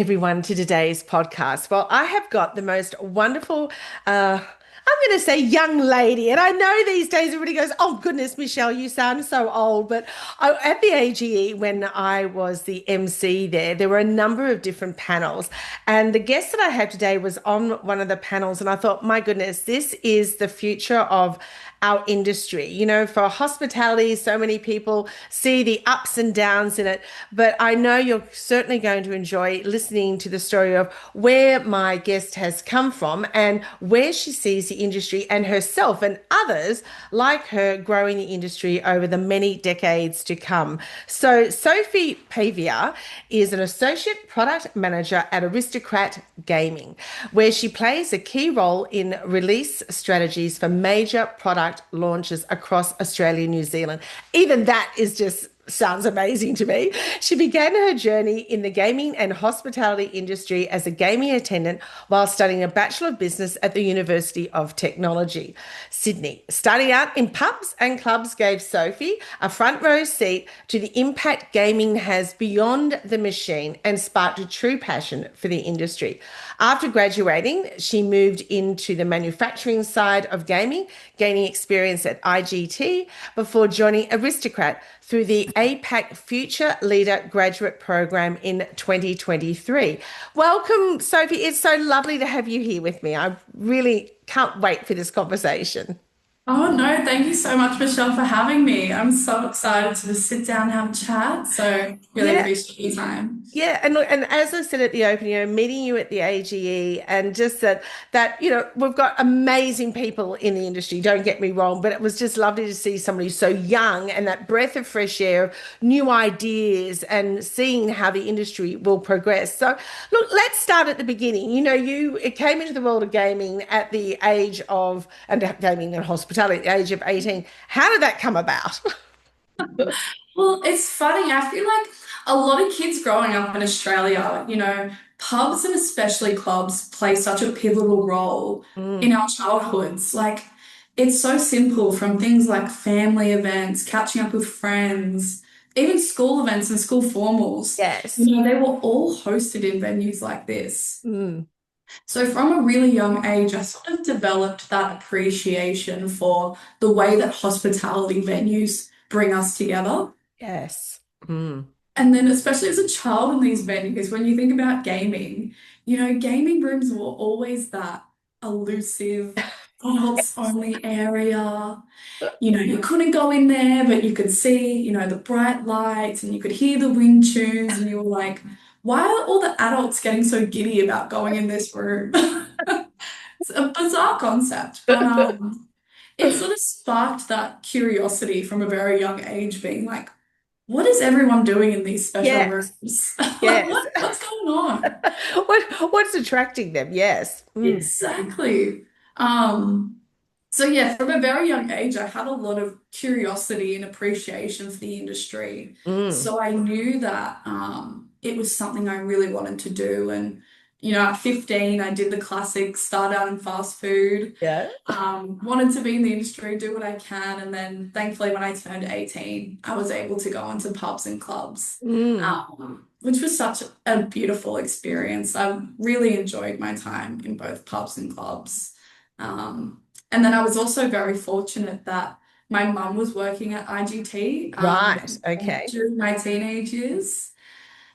everyone to today's podcast. Well, I have got the most wonderful, I'm going to say young lady. And I know these days everybody goes, oh, goodness, Michelle, you sound so old. But at the AGE, when I was the MC there were a number of different panels. And the guest that I had today was on one of the panels. And I thought, my goodness, this is the future of our industry. For hospitality, so many people see the ups and downs in it, but I know you're certainly going to enjoy listening to the story of where my guest has come from and where she sees the industry and herself and others like her growing the industry over the many decades to come. So Sophie Paviour is an associate product manager at Aristocrat Gaming, where she plays a key role in release strategies for major product launches across Australia and New Zealand. Even that is just sounds amazing to me. She began her journey in the gaming and hospitality industry as a gaming attendant while studying a Bachelor of Business at the University of Technology, Sydney. Starting out in pubs and clubs gave Sophie a front row seat to the impact gaming has beyond the machine and sparked a true passion for the industry. After graduating, she moved into the manufacturing side of gaming, gaining experience at IGT before joining Aristocrat through the APAC Future Leader Graduate Program in 2023. Welcome, Sophie. It's so lovely to have you here with me. I really can't wait for this conversation. Oh no, thank you so much, Michelle, for having me. I'm so excited to just sit down and have a chat. So really Yeah, appreciate your time. Yeah, and look, and as I said at the opening, meeting you at the AGE, and just that we've got amazing people in the industry. Don't get me wrong, but it was just lovely to see somebody so young and that breath of fresh air, of new ideas, and seeing how the industry will progress. So, look, let's start at the beginning. You it came into the world of gaming at the age of and gaming and hospitality at the age of 18. How did that come about? Well, it's funny. I feel like a lot of kids growing up in Australia, pubs and especially clubs play such a pivotal role in our childhoods. Like, it's so simple from things like family events, catching up with friends, even school events and school formals. Yes. They were all hosted in venues like this. Mm. So from a really young age, I sort of developed that appreciation for the way that hospitality venues bring us together. Yes. Mm. And then especially as a child in these venues, when you think about gaming, gaming rooms were always that elusive, adults only area. You couldn't go in there, but you could see, the bright lights and you could hear the wind tunes and you were like, why are all the adults getting so giddy about going in this room? It's a bizarre concept, but it sort of sparked that curiosity from a very young age, being like, what is everyone doing in these special Yes. rooms? Like, Yes. what's going on? What's attracting them? Yes. Mm. Exactly. Um, so yeah, from a very young age, I had a lot of curiosity and appreciation for the industry. Mm. So I knew that it was something I really wanted to do. And, at 15, I did the classic start out in fast food. Yeah. Wanted to be in the industry, do what I can. And then thankfully, when I turned 18, I was able to go into pubs and clubs, Mm. which was such a beautiful experience. I really enjoyed my time in both pubs and clubs. And then I was also very fortunate that my mum was working at IGT Right. Okay. during my teenage years.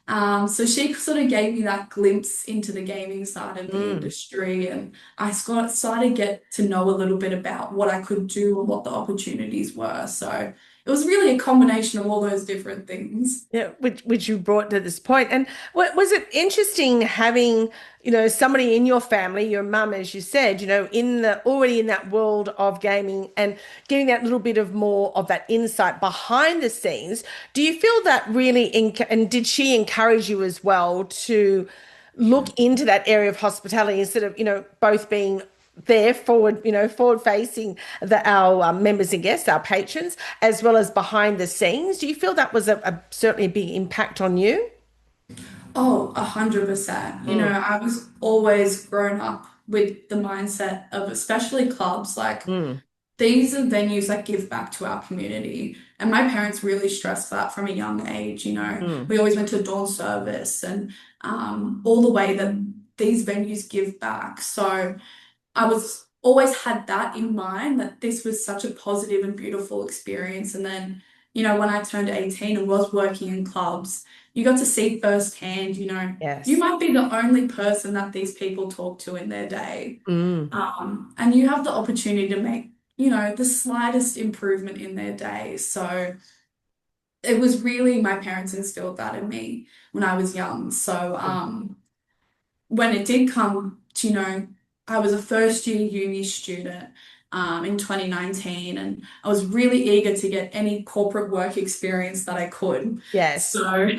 So she sort of gave me that glimpse into the gaming side of the Mm. industry, and I started to get to know a little bit about what I could do and what the opportunities were. So it was really a combination of all those different things. Yeah, which you brought to this point. And was it interesting having, somebody in your family, your mum, as you said, in the already in that world of gaming and getting that little bit of more of that insight behind the scenes? Do you feel that really, and did she encourage you as well to look into that area of hospitality instead of, both being there forward, forward facing our members and guests, our patrons, as well as behind the scenes? Do you feel that was certainly a big impact on you? Oh, 100%. Mm. I was always grown up with the mindset of especially clubs, like Mm. these are venues that give back to our community. And my parents really stressed that from a young age. Mm. We always went to dawn service and all the way that these venues give back. So I was always had that in mind that this was such a positive and beautiful experience. And then, when I turned 18 and was working in clubs, you got to see firsthand, you Yes. might be the only person that these people talk to in their day. Mm. And you have the opportunity to make, the slightest improvement in their day. So it was really my parents instilled that in me when I was young. So when it did come to, I was a first year uni student in 2019, and I was really eager to get any corporate work experience that I could. Yes. So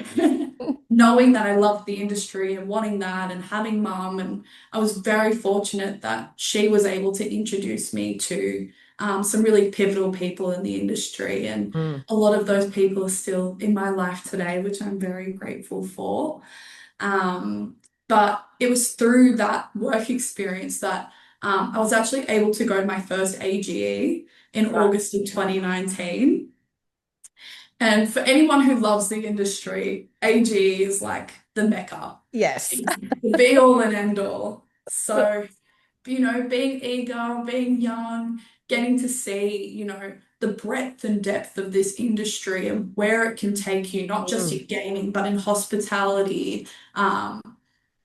knowing that I loved the industry and wanting that and having mum, and I was very fortunate that she was able to introduce me to some really pivotal people in the industry. And Mm. a lot of those people are still in my life today, which I'm very grateful for. Um, but it was through that work experience that I was actually able to go to my first AGE in Right. August of 2019. And for anyone who loves the industry, AGE is like the mecca. Yes. It's the be all and end all. So, being eager, being young, getting to see, the breadth and depth of this industry and where it can take you, not just Mm. in gaming, but in hospitality. Um,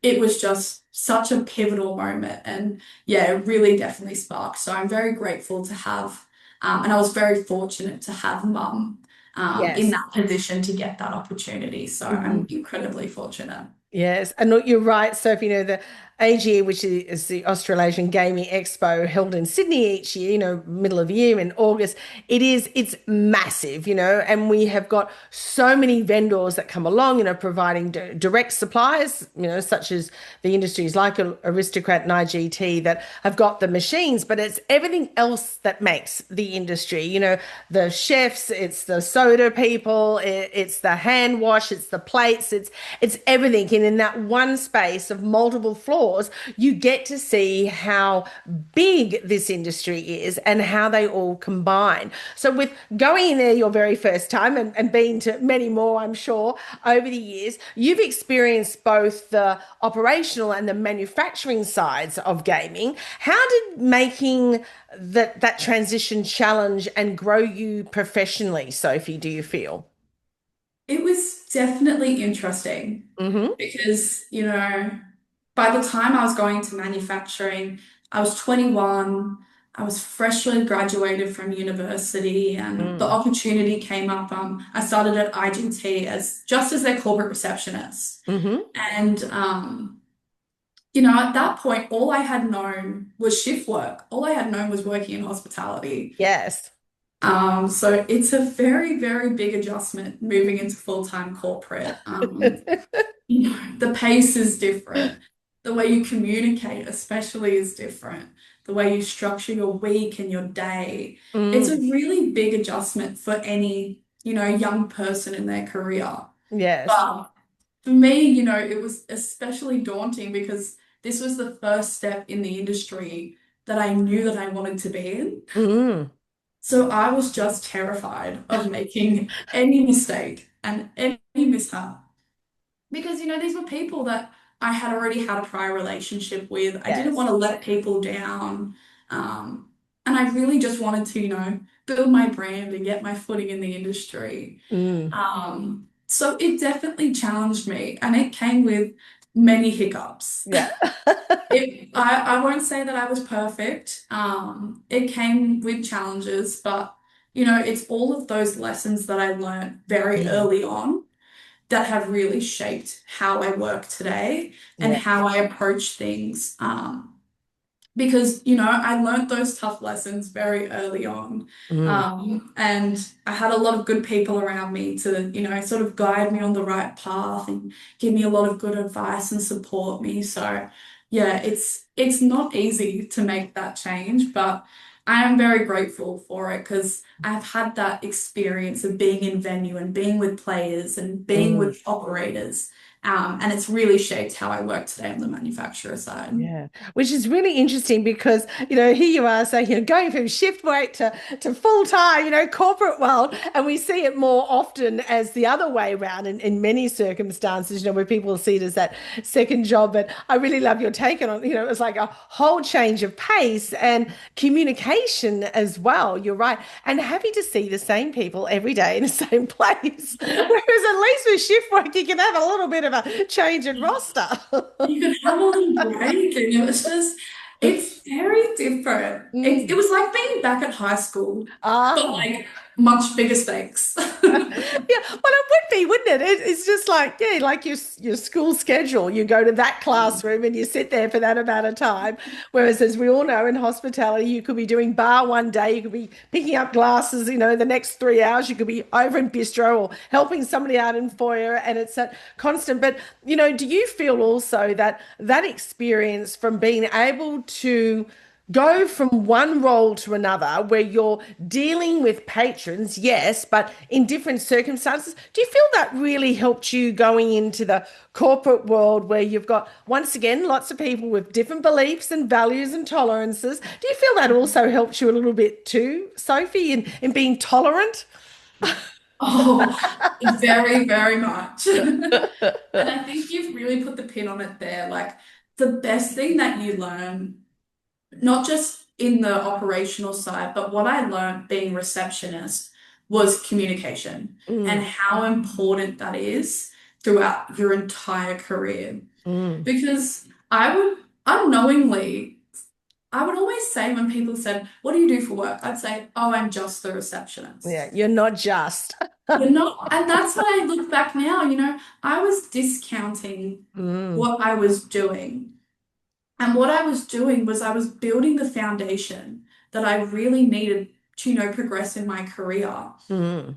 it was just such a pivotal moment. And yeah, it really definitely sparked. So I'm very grateful to have, and I was very fortunate to have mum in Yes. that position to get that opportunity. So I'm Mm. incredibly fortunate. Yes, and look, you're right, Sophie. The AGE, which is the Australasian Gaming Expo, held in Sydney each year, middle of the year in August. It's massive, and we have got so many vendors that come along, providing direct suppliers, such as the industries like Aristocrat and IGT that have got the machines, but it's everything else that makes the industry, the chefs, it's the soda people, it's the hand wash, it's the plates, it's everything. And in that one space of multiple floors, you get to see how big this industry is and how they all combine. So, with going in there your very first time and being to many more, I'm sure, over the years, you've experienced both the operational and the manufacturing sides of gaming. How did making that transition challenge and grow you professionally, Sophie, do you feel? It was definitely interesting Mm-hmm. because, by the time I was going to manufacturing, I was 21. I was freshly graduated from university, and the Mm. opportunity came up. I started at IGT as just as their corporate receptionist. Mm-hmm. And, at that point, all I had known was shift work. All I had known was working in hospitality. Yes. So it's a very, very big adjustment moving into full-time corporate. The pace is different. The way you communicate, especially, is different. The way you structure your week and your day. It's a Mm. really big adjustment for any, young person in their career. Yes. But for me, it was especially daunting because this was the first step in the industry that I knew that I wanted to be in. Mm. So I was just terrified of making any mistake and any mishap because, these were people that I had already had a prior relationship with. I didn't Yes. want to let people down. Um, and I really just wanted to, build my brand and get my footing in the industry. Mm. So it definitely challenged me and it came with many hiccups. Yeah. I won't say that I was perfect. It came with challenges, but it's all of those lessons that I learned very Mm. early on that have really shaped how I work today and Yeah. how I approach things. Because I learned those tough lessons very early on. Mm. And I had a lot of good people around me to, sort of guide me on the right path and give me a lot of good advice and support me. So yeah, it's not easy to make that change, but I am very grateful for it because I've had that experience of being in venue and being with players and being Mm. with operators. And it's really shaped how I work today on the manufacturer side. Yeah, which is really interesting because, here you are saying you're going from shift work to full time, corporate world, and we see it more often as the other way around in many circumstances, where people see it as that second job. But I really love your take on it. It's like a whole change of pace and communication as well. You're right. And happy to see the same people every day in the same place. Whereas at least with shift work, you can have a little bit of a change in roster. You could have a little break, and it was just, it's very different. It Mm. was like being back at high school, but Ah. like much bigger stakes. Yeah, well, it would be, wouldn't it? It's just like, yeah, like your school schedule. You go to that classroom and you sit there for that amount of time. Whereas, as we all know, in hospitality, you could be doing bar one day, you could be picking up glasses, the next 3 hours, you could be over in bistro or helping somebody out in foyer, and it's that constant. But, do you feel also that that experience from being able to go from one role to another where you're dealing with patrons, yes, but in different circumstances. Do you feel that really helped you going into the corporate world where you've got, once again, lots of people with different beliefs and values and tolerances? Do you feel that also helped you a little bit too, Sophie, in being tolerant? Oh, very, very much. And I think you've really put the pin on it there. Like the best thing that you learn, not just in the operational side, but what I learned being receptionist was communication and Mm, how important that is throughout your entire career. mm. Because I would unknowingly, I would always say when people said, "What do you do for work?" I'd say, "Oh, I'm just the receptionist." Yeah, you're not just. You're not, and that's when I look back now, I was discounting Mm, what I was doing. And what I was doing was I was building the foundation that I really needed to, progress in my career. mm,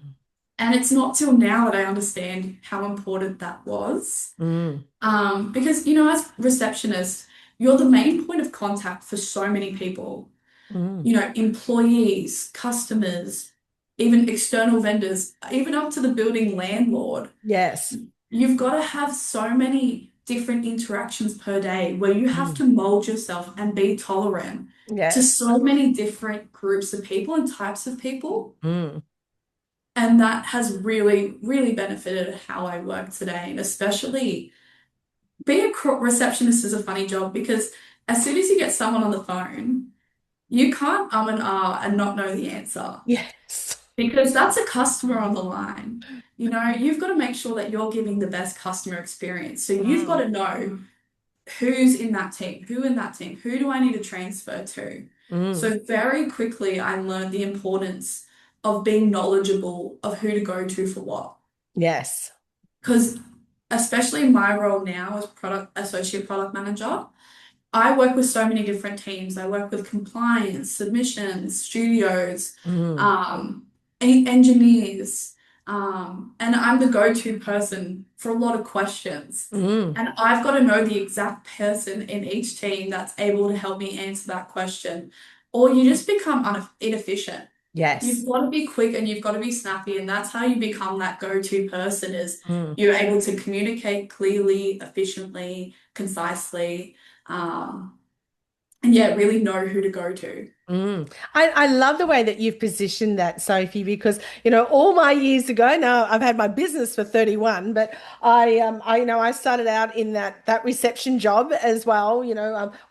And it's not till now that I understand how important that was. mm, Because, as receptionists, you're the main point of contact for so many people, mm. employees, customers, even external vendors, even up to the building landlord. Yes. You've got to have so many different interactions per day where you have Mm, to mold yourself and be tolerant to yes. so many different groups of people and types of people. Mm, And that has really, really benefited how I work today. And especially being a receptionist is a funny job because as soon as you get someone on the phone, you can't and and not know the answer. yes. Because that's a customer on the line. You've got to make sure that you're giving the best customer experience. So you've got Mm, to know who's in that team, who in that team, who do I need to transfer to? mm. So very quickly, I learned the importance of being knowledgeable of who to go to for what. Yes. Because especially in my role now as associate product manager, I work with so many different teams. I work with compliance, submissions, studios, Mm, um, engineers, and I'm the go-to person for a lot of questions. mm. And I've got to know the exact person in each team that's able to help me answer that question, or you just become inefficient. Yes. You've got to be quick and you've got to be snappy, and that's how you become that go-to person is Mm. you're able to communicate clearly, efficiently, concisely, um, and yeah, really know who to go to. Mm. I love the way that you've positioned that, Sophie, because all my years ago, now I've had my business for 31, but I started out in that reception job as well,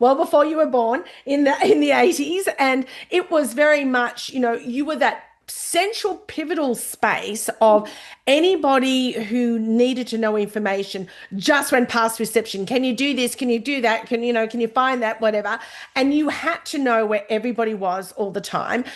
well before you were born in the 80s. And it was very much, you were that central pivotal space of anybody who needed to know information just went past reception. Can you do this? Can you do that? Can you find that? Whatever. And you had to know where everybody was all the time.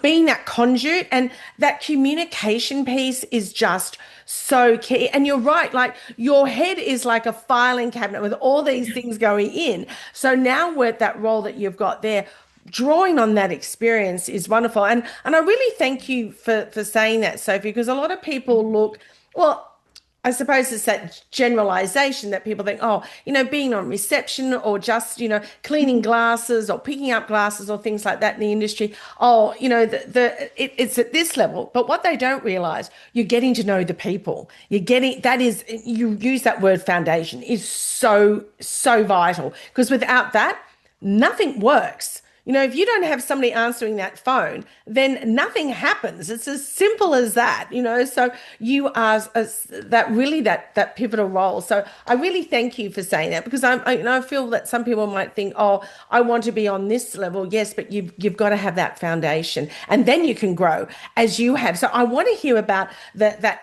Being that conduit and that communication piece is just so key. And you're right, like your head is like a filing cabinet with all these things going in. So now with that role that you've got there, drawing on that experience is wonderful. And I really thank you for saying that, Sophie, because a lot of people look, well, I suppose it's that generalization that people think, oh, being on reception or just, cleaning glasses or picking up glasses or things like that in the industry. Oh, it's at this level. But what they don't realize, you're getting to know the people. You use that word foundation is so, so vital because without that, nothing works. If you don't have somebody answering that phone, then nothing happens. It's as simple as that. So you are that pivotal role. So I really thank you for saying that because I feel that some people might think, oh, I want to be on this level. Yes, but you've got to have that foundation, and then you can grow as you have. So I want to hear about that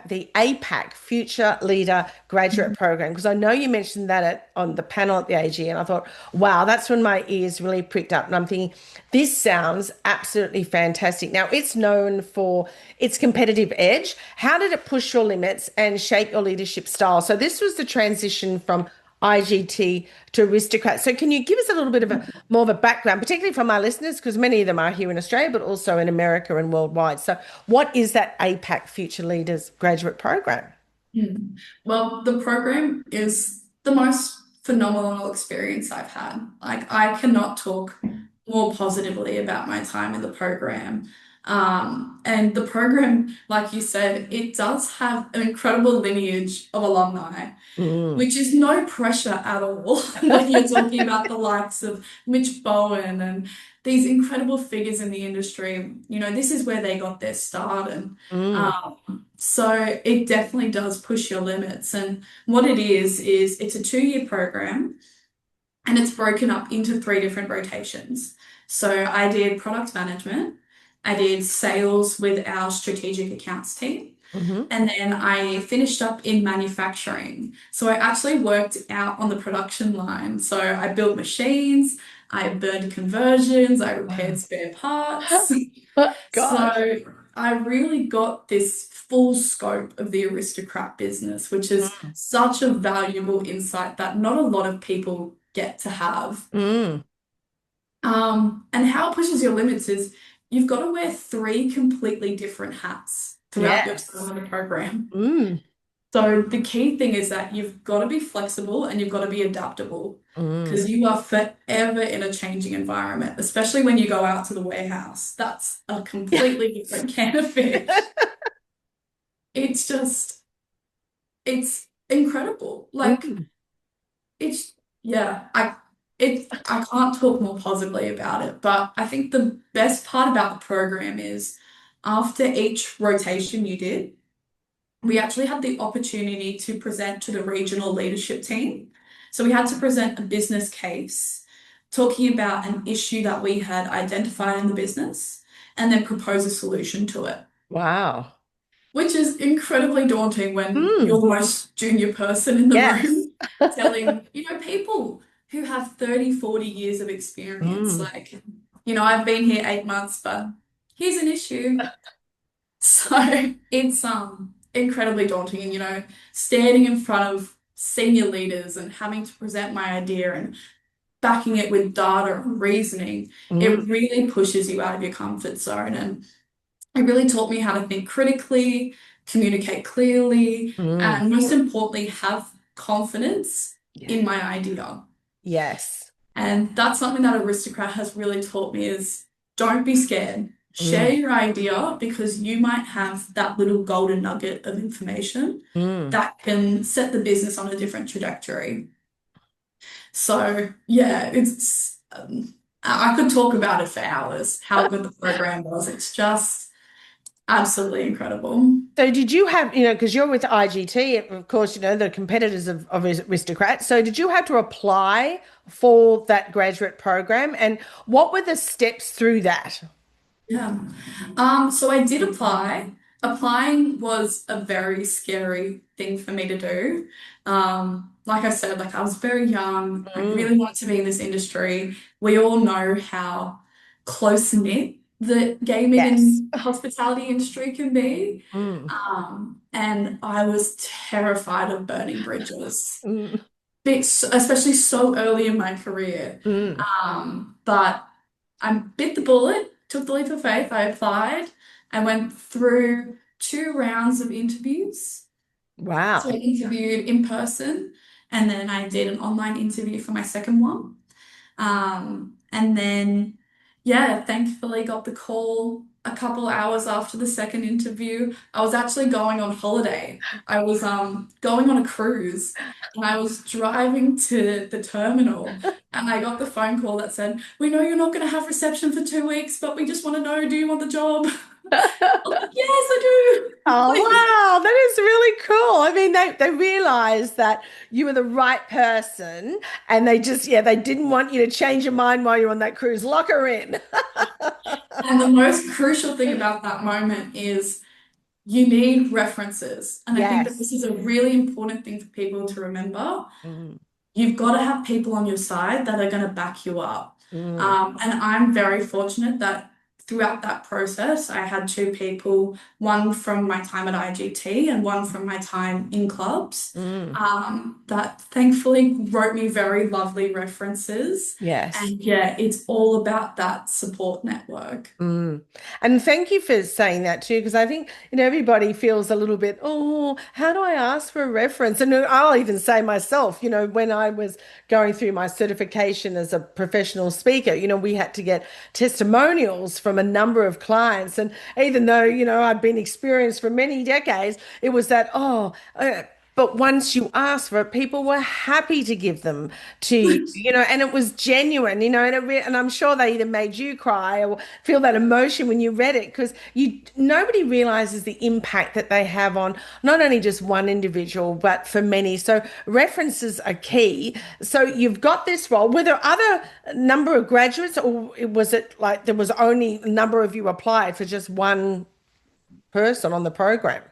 the APAC Future Leader Graduate Program, because I know you mentioned that on the panel at the AG, and I thought, wow, that's when my ears really pricked up. And I'm thinking, this sounds absolutely fantastic. Now, it's known for its competitive edge. How did it push your limits and shape your leadership style? So this was the transition from IGT to Aristocrat. So can you give us a little bit of more of a background, particularly from our listeners, because many of them are here in Australia, but also in America and worldwide. So what is that APAC Future Leaders Graduate Program? Mm. Well, the program is the most phenomenal experience I've had. Like, I cannot talk more positively about my time in the program. And the program, like you said, it does have an incredible lineage of alumni, Mm. which is no pressure at all when you're talking about the likes of Mitch Bowen and these incredible figures in the industry. This is where they got their start. And Mm. so it definitely does push your limits. And what it is it's a 2-year program and it's broken up into 3 different rotations. So I did product management, I did sales with our strategic accounts team. Hmm. And then I finished up in manufacturing. So I actually worked out on the production line. So I built machines, I burned conversions, I repaired Wow. spare parts. Gosh. So I really got this full scope of the Aristocrat business, which is Mm. such a valuable insight that not a lot of people get to have. Mm. And how it pushes your limits is you've got to wear 3 completely different hats throughout your Yes. time on the program. Mm. So the key thing is that you've got to be flexible and you've got to be adaptable Mm. because you are forever in a changing environment, especially when you go out to the warehouse. That's a completely different can of fish. It's just, it's incredible. Like, Mm. it's, yeah, I can't talk more positively about it, but I think the best part about the program is after each rotation you did, we actually had the opportunity to present to the regional leadership team. So we had to present a business case talking about an issue that we had identified in the business and then propose a solution to it, Wow. which is incredibly daunting when you're Mm. the most junior person in the Yes. room telling, people who have 30, 40 years of experience, Mm. like, I've been here 8 months, but here's an issue. So it's incredibly daunting and standing in front of senior leaders and having to present my idea and backing it with data and reasoning, Mm. it really pushes you out of your comfort zone and it really taught me how to think critically, communicate clearly, Mm. and most importantly, have confidence Yeah. in my idea. Yes. And that's something that Aristocrat has really taught me is don't be scared. Share Mm. your idea because you might have that little golden nugget of information Mm. that can set the business on a different trajectory. So yeah, it's I could talk about it for hours, how good the program was. It's just absolutely incredible. So did you have, because you're with IGT, of course, the competitors of Aristocrat. So did you have to apply for that graduate program? And what were the steps through that? Yeah. So I did apply. Applying was a very scary thing for me to do. Like I said, like I was very young. I Mm. really wanted to be in this industry. We all know how close-knit the gaming Yes. and hospitality industry can be. Mm. And I was terrified of burning bridges, Mm. especially so early in my career. Mm. But I bit the bullet, took the leap of faith, I applied, I went through 2 rounds of interviews, Wow. So I interviewed in person, and then I did an online interview for my second one. And then, yeah, thankfully got the call a couple hours after the second interview. I was actually going on holiday. I was going on a cruise, and I was driving to the terminal, and I got the phone call that said, "We know you're not going to have reception for 2 weeks, but we just want to know, do you want the job?" I was like, "Yes, I do." Oh, Please. wow. That is really cool. I mean, they realized that you were the right person and they just, yeah, they didn't want you to change your mind while you're on that cruise. Lock her in. And the most crucial thing about that moment is you need references. And I think that this Yes. is a really important thing for people to remember. Mm, You've got to have people on your side that are going to back you up. mm, And I'm very fortunate that throughout that process, I had two people, one from my time at IGT and one from my time in clubs, mm. that thankfully wrote me very lovely references. Yes. And yeah, it's all about that support network. Mm. And thank you for saying that too, because I think, everybody feels a little bit, oh, how do I ask for a reference? And I'll even say myself, when I was going through my certification as a professional speaker, we had to get testimonials from a number of clients. And even though, I'd been experienced for many decades, it was that, but once you asked for it, people were happy to give them to you, and it was genuine, and I'm sure they either made you cry or feel that emotion when you read it because nobody realizes the impact that they have on not only just one individual but for many. So references are key. So you've got this role. Were there other number of graduates, or was it like there was only a number of you applied for just one person on the program?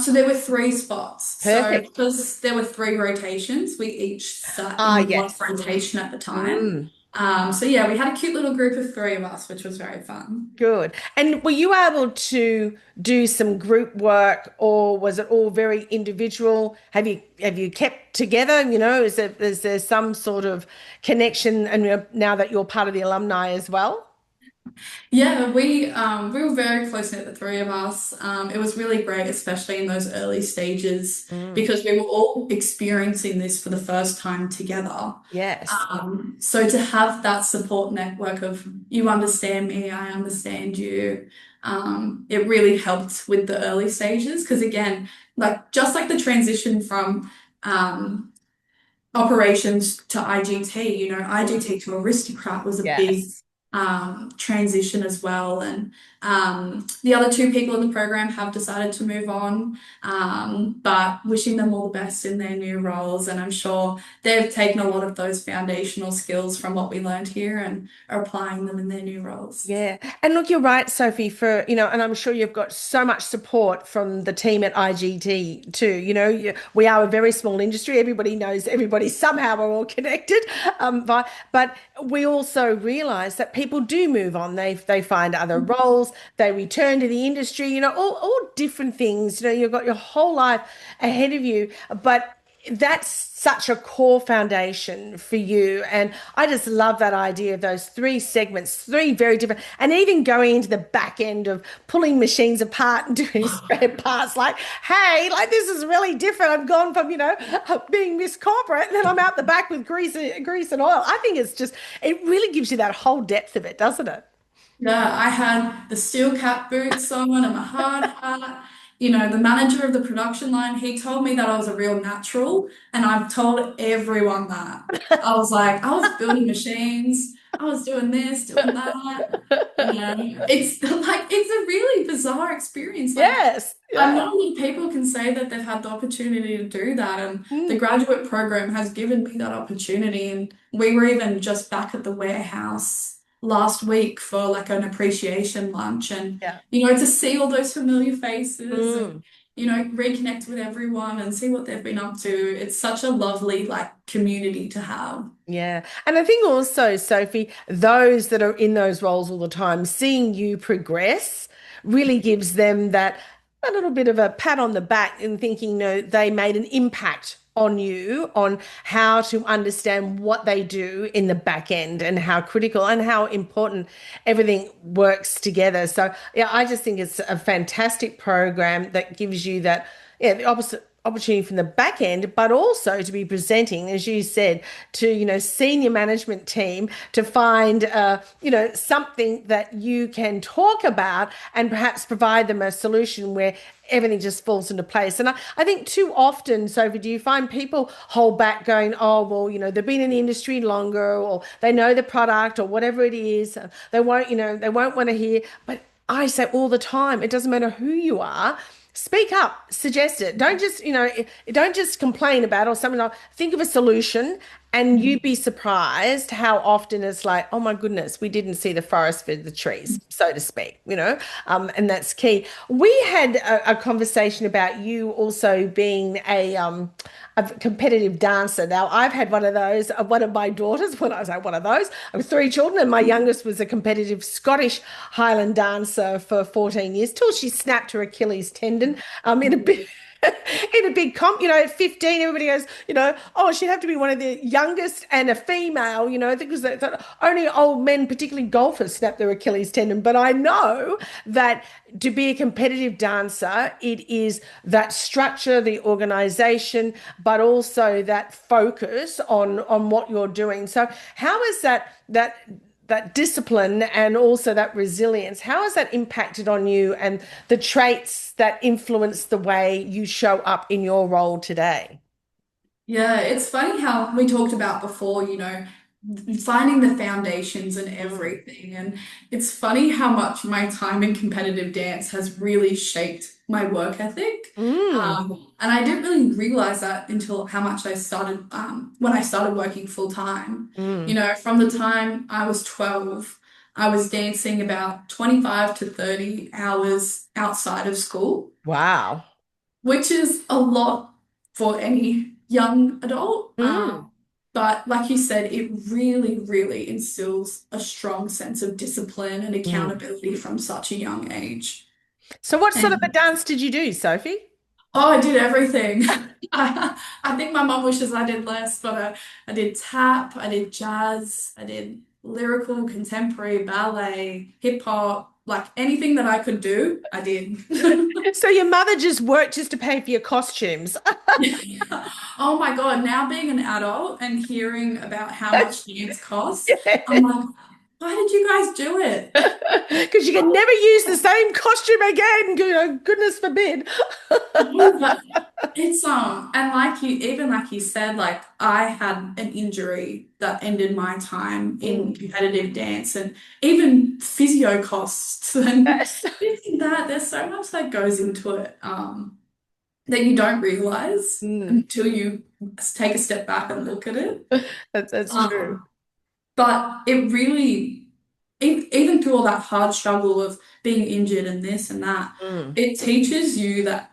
So there were three spots. So Perfect. because there were three rotations, we each sat Ah, in one yes. rotation at the time. Mm. So yeah, we had a cute little group of three of us, which was very fun. Good. And were you able to do some group work or was it all very individual? Have you kept together? Is there some sort of connection and now that you're part of the alumni as well? Yeah, we were very close knit, the three of us. It was really great, especially in those early stages, Mm. because we were all experiencing this for the first time together. Yes. So to have that support network of you understand me, I understand you, it really helped with the early stages. Because again, like just like the transition from operations to IGT, IGT to Aristocrat was a big Yes. transition as well. And the other two people in the program have decided to move on, but wishing them all the best in their new roles. And I'm sure they've taken a lot of those foundational skills from what we learned here and are applying them in their new roles. Yeah. And look, you're right, Sophie, and I'm sure you've got so much support from the team at IGT too. We are a very small industry. Everybody knows everybody somehow we're all connected. But we also realize that people do move on. They find other roles, they return to the industry, all different things. You've got your whole life ahead of you. But that's such a core foundation for you. And I just love that idea of those three segments, three very different, and even going into the back end of pulling machines apart and doing spare parts. Like, hey, like this is really different. I've gone from, being Miss Corporate and then I'm out the back with grease and oil. I think it really gives you that whole depth of it, doesn't it? Yeah, I had the steel cap boots on and my hard hat. The manager of the production line, he told me that I was a real natural, and I've told everyone that. I was like, I was building machines, I was doing this, doing that. Yeah, it's like it's a really bizarre experience. Like Yes. I Yeah. know many people can say that they've had the opportunity to do that, and the Mm. graduate program has given me that opportunity. And we were even just back at the warehouse last week for like an appreciation lunch, and Yeah. to see all those familiar faces and Mm. reconnect with everyone and see what they've been up to. It's such a lovely like community to have. Yeah. And I think also, Sophie, those that are in those roles all the time, seeing you progress really gives them that a little bit of a pat on the back and thinking, no, they made an impact on you on how to understand what they do in the back end and how critical and how important everything works together. So, yeah, I just think it's a fantastic program that gives you that, yeah, the opposite opportunity from the back end, but also to be presenting, as you said, to, senior management team to find, something that you can talk about and perhaps provide them a solution where everything just falls into place. And I think too often, Sophie, do you find people hold back going, oh, well, they've been in the industry longer or they know the product or whatever it is. They won't want to hear, but I say all the time, it doesn't matter who you are. Speak up, suggest it. Don't just complain about it or something like. Think of a solution, and you'd be surprised how often it's like, oh my goodness, we didn't see the forest for the trees, so to speak. And that's key. We had a conversation about you also being a competitive dancer. Now, I've had one of those. One of my daughters, when I say one of those, I have three children, and my youngest was a competitive Scottish Highland dancer for 14 years till she snapped her Achilles tendon in a bit. In a big comp, at 15, everybody goes, oh, she'd have to be one of the youngest and a female, because they thought only old men, particularly golfers, snap their Achilles tendon. But I know that to be a competitive dancer, it is that structure, the organization, but also that focus on what you're doing. So how is that discipline and also that resilience, how has that impacted on you and the traits that influence the way you show up in your role today? Yeah, it's funny how we talked about before, finding the foundations and everything. And it's funny how much my time in competitive dance has really shaped my work ethic. Mm, And I didn't really realize that until how much I started when I started working full time. mm. From the time I was 12, I was dancing about 25 to 30 hours outside of school, Wow. which is a lot for any young adult. Mm, But like you said, it really, really instills a strong sense of discipline and mm. accountability from such a young age. So what sort of a And dance did you do, Sophie? oh, I did everything. I think my mum wishes I did less, but I did tap, I did jazz, I did lyrical, contemporary, ballet, hip hop, like anything that I could do, I did. So your mother just worked just to pay for your costumes. Oh my God, now being an adult and hearing about how much dance costs, I'm Yeah. like, why did you guys do it? Because you can never use the same costume again. Goodness forbid. No, but it's and like you even like you said, like I had an injury that ended my time in Mm, competitive dance and even physio costs and yes. there's so much that goes into it that you don't realize Mm, until you take a step back and look at it. that's true. Um, but it really even through all that hard struggle of being injured and this and that, Mm, it teaches you that,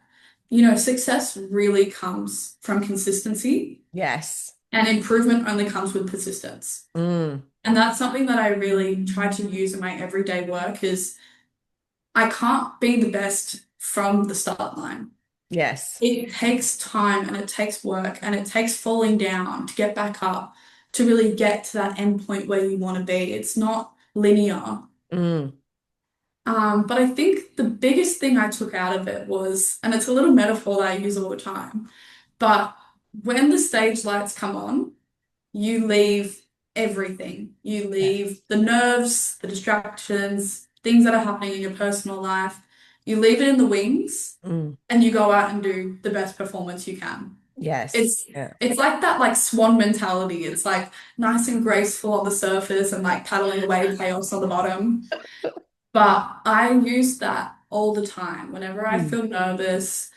success really comes from consistency yes. and improvement only comes with persistence. Mm, And that's something that I really try to use in my everyday work is I can't be the best from the start line. yes. It takes time and it takes work and it takes falling down to get back up to really get to that end point where you want to be. It's not linear. Mm, But I think the biggest thing I took out of it was, and it's a little metaphor that I use all the time, but when the stage lights come on, you leave everything. You yeah. leave the nerves, the distractions, things that are happening in your personal life. You leave it in the wings Mm, and you go out and do the best performance you can. yes. It's Yeah. it's like that like swan mentality. It's like nice and graceful on the surface and like paddling away chaos on the bottom. But I use that all the time whenever I Mm, feel nervous.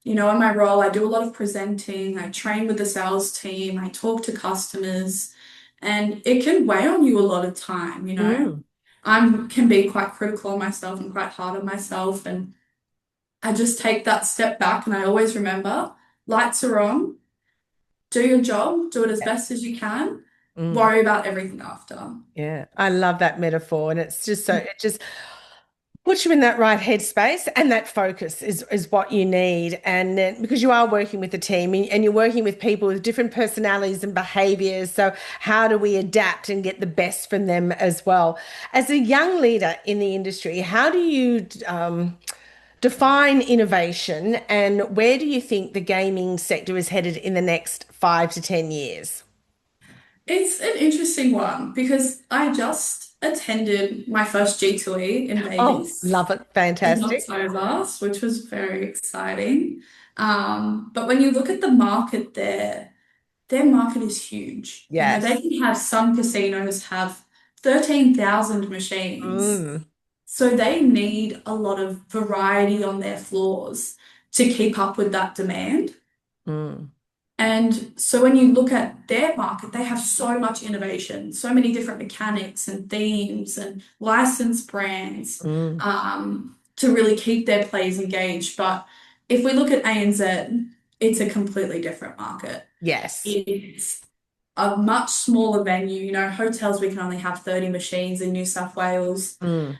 In my role, I do a lot of presenting, I train with the sales team, I talk to customers, and it can weigh on you a lot of time. mm. I can be quite critical of myself and quite hard on myself, and I just take that step back and I always remember lights are on, do your job, do it as Yeah. best as you can, Mm. worry about everything after. Yeah. I love that metaphor. And it's just it just puts you in that right headspace, and that focus is what you need. And then because you are working with a team and you're working with people with different personalities and behaviors. So how do we adapt and get the best from them as well? As a young leader in the industry, how do you define innovation and where do you think the gaming sector is headed in the next 5 to 10 years? It's an interesting one because I just attended my first G2E in Oh, Vegas love it. in Fantastic. October, which was very exciting. But when you look at the market there, their market is huge. You know, they Yes. can have some casinos have 13,000 machines. Mm, So they need a lot of variety on their floors to keep up with that demand. mm, And so when you look at their market, they have so much innovation, so many different mechanics and themes and licensed brands mm. to really keep their players engaged. But if we look at ANZ, it's a completely different market. Yes. It's a much smaller venue. You know, hotels, we can only have 30 machines in New South Wales. Mm,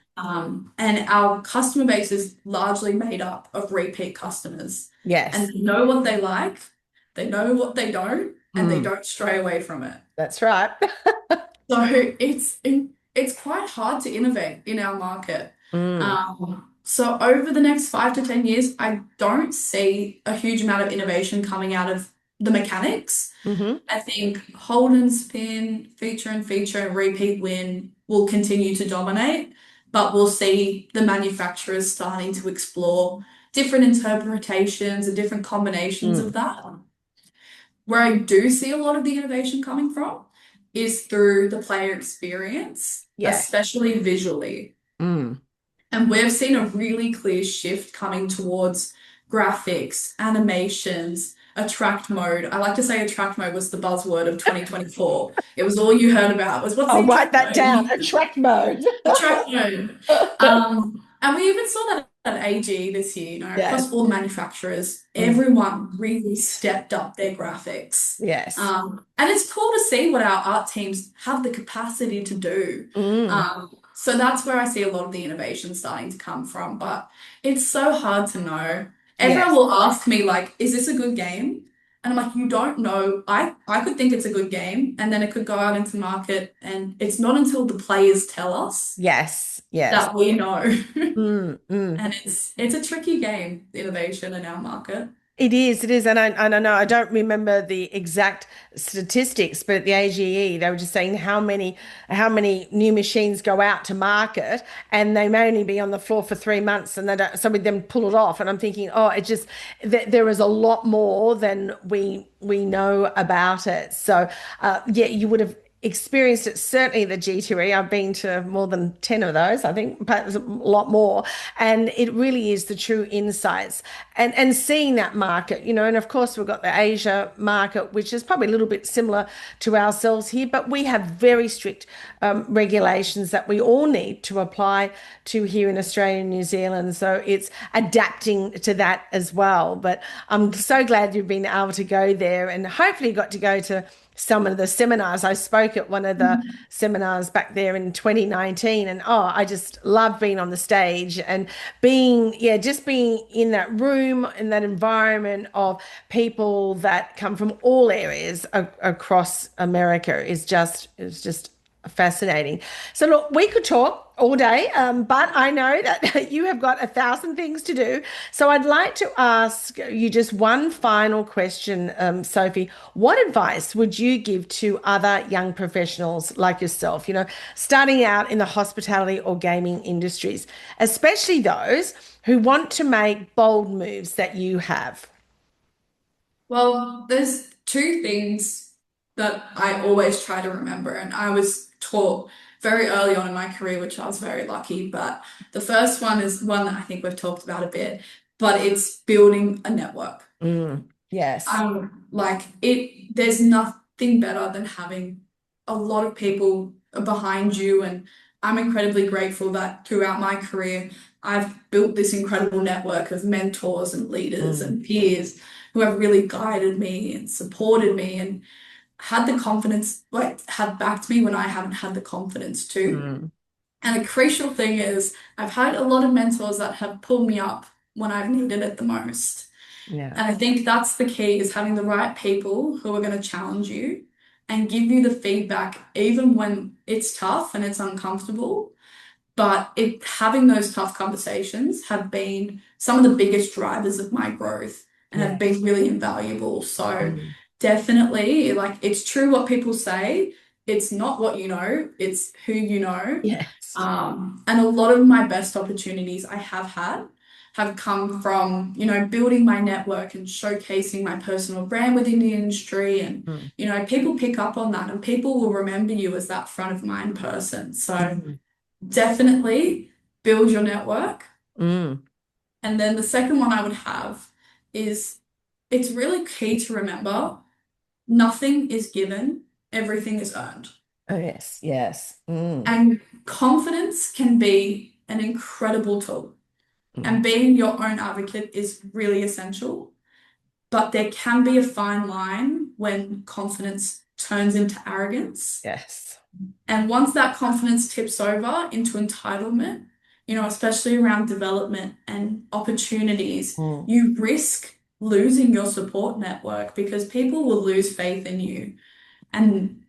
And our customer base is largely made up of repeat customers. And yes. they know what they like, they know what they don't, and they Mm, don't stray away from it. that's right. So it's quite hard to innovate in our market. Mm, So over the next 5 to 10 years, I don't see a huge amount of innovation coming out of the mechanics. hmm. I think hold and spin, feature, and repeat win will continue to dominate, but we'll see the manufacturers starting to explore different interpretations and different combinations of Mm, that. Where I do see a lot of the innovation coming from is through the player experience, yes. especially visually. Mm. And we've seen a really clear shift coming towards graphics, animations, attract mode. I like to say attract mode was the buzzword of 2024. It was all you heard about was what's I'll the write attract that down. mode? Attract mode. Attract mode. And we even saw that at AG this year, you know, across Yes. all the manufacturers, Mm, everyone really stepped up their graphics. yes. And it's cool to see what our art teams have the capacity to do. Mm, So that's where I see a lot of the innovation starting to come from. But it's so hard to know. Everyone yes. will ask me, like, is this a good game? And I'm like, you don't know. I could think it's a good game, and then it could go out into market, and it's not until the players tell us Yes. Yes. that we know. Mm, mm. And it's a tricky game, innovation in our market. It is, and I know I don't remember the exact statistics, but at the AGE they were just saying how many new machines go out to market, and they may only be on the floor for 3 months, and they don't, some of them pull it off, and I'm thinking, oh, it just there is a lot more than we know about it. So, yeah, you would have experienced it certainly the G2E. I've been to more than 10 of those, I think, perhaps a lot more. And it really is the true insights and seeing that market, and of course we've got the Asia market, which is probably a little bit similar to ourselves here, but we have very strict regulations that we all need to apply to here in Australia and New Zealand. So it's adapting to that as well. But I'm so glad you've been able to go there and hopefully got to go to some of the seminars. I spoke at one of the seminars back there in 2019, and oh, I just love being on the stage and just being in that room, in that environment of people that come from all areas across America is just fascinating. So look, we could talk all day, but I know that you have got 1,000 things to do. So I'd like to ask you just one final question, Sophie. What advice would you give to other young professionals like yourself, starting out in the hospitality or gaming industries, especially those who want to make bold moves that you have? Well, there's two things that I always try to remember, and I was taught very early on in my career, which I was very lucky. But the first one is one that I think we've talked about a bit, but it's building a network. Mm, yes. Like there's nothing better than having a lot of people behind you, and I'm incredibly grateful that throughout my career, I've built this incredible network of mentors and leaders Mm, and peers who have really guided me and supported me and had the confidence, like had backed me when I haven't had the confidence to. mm, And a crucial thing is I've had a lot of mentors that have pulled me up when I've needed it the most. yeah. And I think that's the key is having the right people who are going to challenge you and give you the feedback even when it's tough and it's uncomfortable. But having those tough conversations have been some of the biggest drivers of my growth and Yeah. have been really invaluable. So Mm. definitely, like it's true what people say. It's not what you know, it's who you know. Yes. And a lot of my best opportunities I have had have come from, building my network and showcasing my personal brand within the industry. And, Mm. people pick up on that and people will remember you as that front of mind person. So Mm. definitely build your network. Mm. And then the second one I would have is it's really key to remember nothing is given, everything is earned. Oh, yes. Yes. Mm. And confidence can be an incredible tool. Mm. And being your own advocate is really essential. But there can be a fine line when confidence turns into arrogance. Yes. And once that confidence tips over into entitlement, especially around development and opportunities, Mm. you risk losing your support network because people will lose faith in you. And,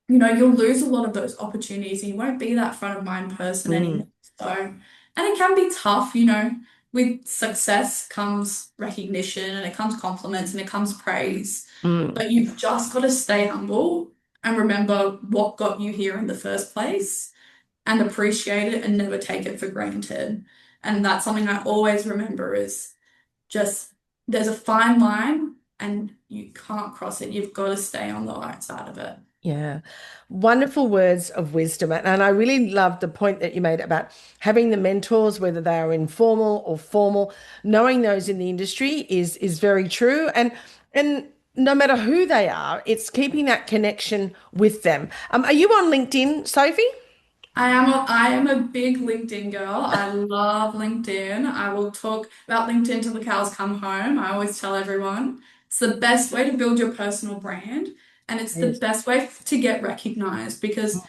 you'll lose a lot of those opportunities and you won't be that front of mind person Mm. anymore. So, and it can be tough, with success comes recognition and it comes compliments and it comes praise. Mm. But you've just got to stay humble and remember what got you here in the first place and appreciate it and never take it for granted. And that's something I always remember is just there's a fine line and you can't cross it. You've got to stay on the right side of it. Yeah, wonderful words of wisdom. And I really love the point that you made about having the mentors, whether they are informal or formal, knowing those in the industry is very true. And no matter who they are, it's keeping that connection with them. Are you on LinkedIn, Sophie? I am a big LinkedIn girl. I love LinkedIn. I will talk about LinkedIn till the cows come home. I always tell everyone it's the best way to build your personal brand and it's the Yes. best way to get recognized because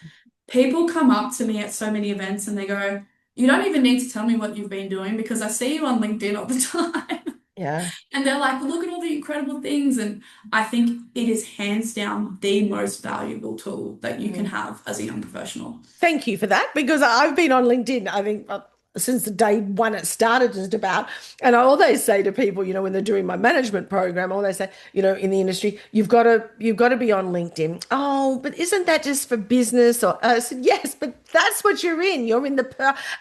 people come up to me at so many events and they go, "You don't even need to tell me what you've been doing because I see you on LinkedIn all the time." Yeah. And they're like, "Look at all the incredible things." And I think it is hands down the most valuable tool that you can have as a young professional. Thank you for that because I've been on LinkedIn, I think, since the day one it started, just about. And I always say to people, when they're doing my management program, I always say, in the industry, you've got to be on LinkedIn. Oh, but isn't that just for business? Or I said, yes, but that's what you're in. You're in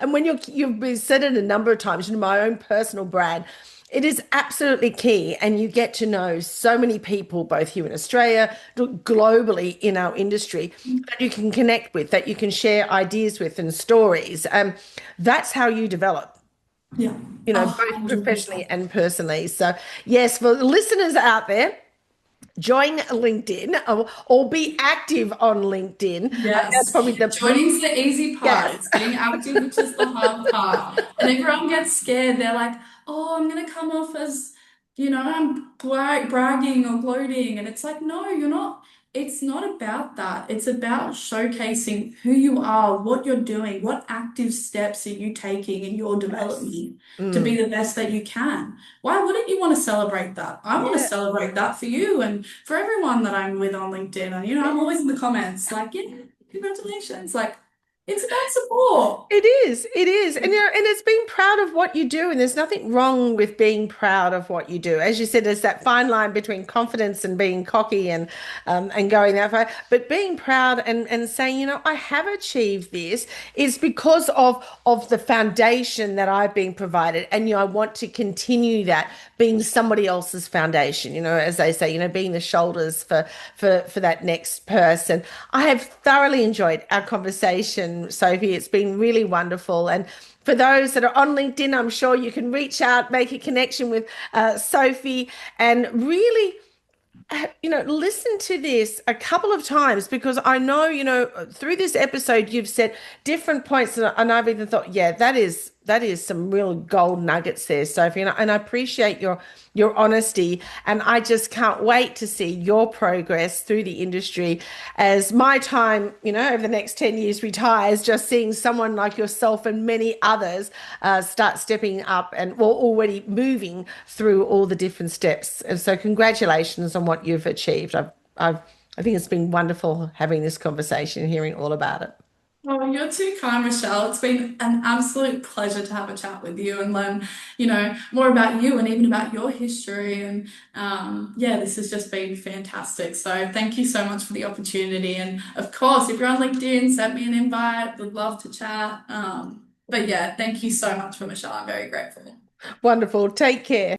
and when you've been said it a number of times, my own personal brand. It is absolutely key, and you get to know so many people, both here in Australia, globally in our industry, that you can connect with, that you can share ideas with and stories. That's how you develop, Yeah, both professionally 100%. and personally. So, yes, for the listeners out there, join LinkedIn or be active on LinkedIn. That's Yes. probably the Joining's the easy part. yes. It's getting active, which is the hard part. And everyone gets scared. They're like, "Oh, I'm gonna come off as, I'm bragging or gloating." And it's like, no, you're not. It's not about that. It's about showcasing who you are, what you're doing, what active steps are you taking in your development to be Mm. the best that you can. Why wouldn't you want to celebrate that? I want to Yeah. celebrate that for you and for everyone that I'm with on LinkedIn. And, I'm always in the comments like, yeah, congratulations. Like, it's about support. It is, and and it's being proud of what you do, and there's nothing wrong with being proud of what you do. As you said, there's that fine line between confidence and being cocky and going that far. But being proud and saying, I have achieved this is because of the foundation that I've been provided, and I want to continue that being somebody else's foundation. As they say, being the shoulders for that next person. I have thoroughly enjoyed our conversation, Sophie. It's been really wonderful. And for those that are on LinkedIn, I'm sure you can reach out, make a connection with Sophie, and really listen to this a couple of times because I know, through this episode, you've said different points, and I've even thought, yeah, that is some real gold nuggets there, Sophie, and I appreciate your honesty, and I just can't wait to see your progress through the industry as my time, over the next 10 years retires, just seeing someone like yourself and many others start stepping up and well, already moving through all the different steps. And so congratulations on what you've achieved. I think it's been wonderful having this conversation, hearing all about it. Oh, you're too kind, Michelle. It's been an absolute pleasure to have a chat with you and learn, more about you and even about your history. And yeah, this has just been fantastic. So thank you so much for the opportunity. And of course, if you're on LinkedIn, send me an invite. Would love to chat. But yeah, thank you so much for Michelle. I'm very grateful. Wonderful. Take care.